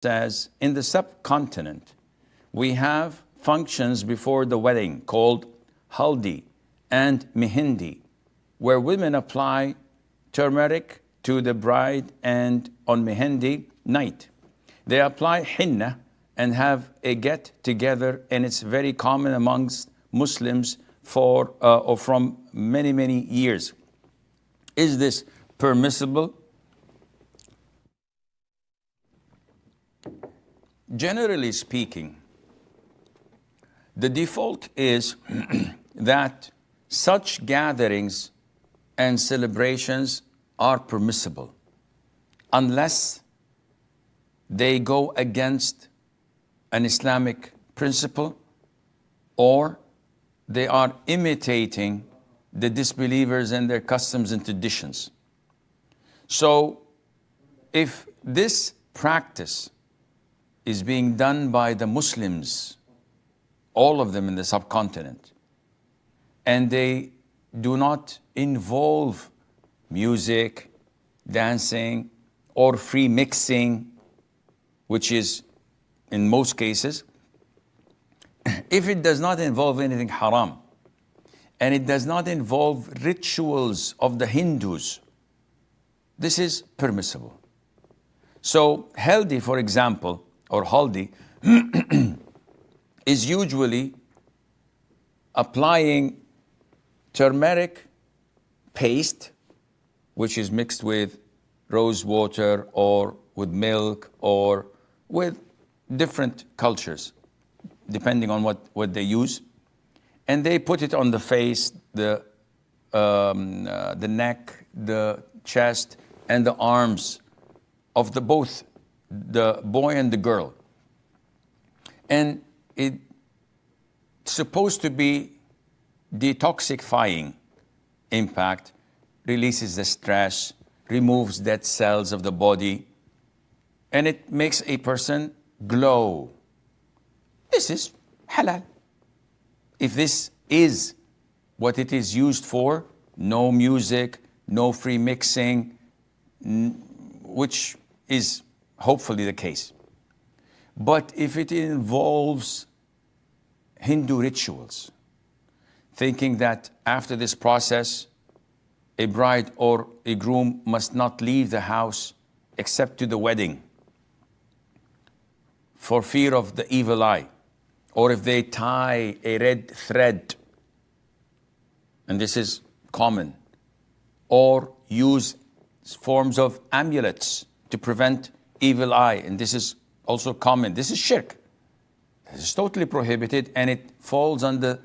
says in the subcontinent, we have functions before the wedding called Haldi and Mehndi, where women apply turmeric to the bride, and on Mehndi night, they apply henna and have a get together, and it's very common amongst Muslims or from many, many years. Is this permissible? Generally speaking, the default is that such gatherings and celebrations are permissible unless they go against an Islamic principle or they are imitating the disbelievers and their customs and traditions. So if this practice is being done by the Muslims, all of them in the subcontinent, and they do not involve music, dancing, or free mixing, which is in most cases, if it does not involve anything haram, and it does not involve rituals of the Hindus, this is permissible. So Haldi, for example, or Haldi, is usually applying turmeric paste, which is mixed with rose water or with milk or with different cultures, depending on what they use. And they put it on the face, the neck, the chest, and the arms of both the boy and the girl. And it's supposed to be detoxifying impact, releases the stress, removes dead cells of the body, and it makes a person glow. This is halal. If this is what it is used for, no music, no free mixing, which is hopefully the case. But if it involves Hindu rituals, thinking that after this process, a bride or a groom must not leave the house except to the wedding for fear of the evil eye, or if they tie a red thread, and this is common, or use forms of amulets to prevent evil eye, and this is also common. This is shirk. This is totally prohibited, and it falls under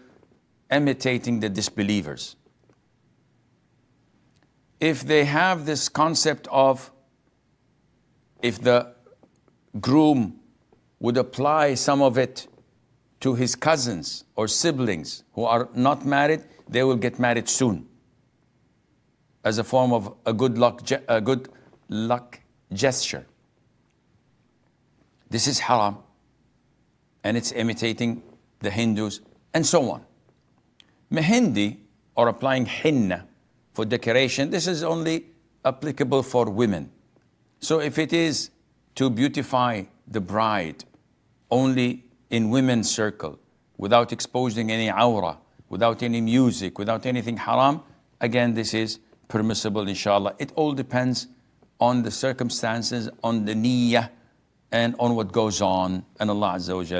imitating the disbelievers. If they have this concept of, if the groom would apply some of it to his cousins or siblings who are not married, they will get married soon as a form of a good luck gesture. This is haram, and it's imitating the Hindus, and so on. Mehndi, or applying henna for decoration, this is only applicable for women. So if it is to beautify the bride only in women's circle, without exposing any awra, without any music, without anything haram, again, this is permissible, inshallah. It all depends on the circumstances, on the niyyah, and on what goes on, and Allah Azza wa Jalla.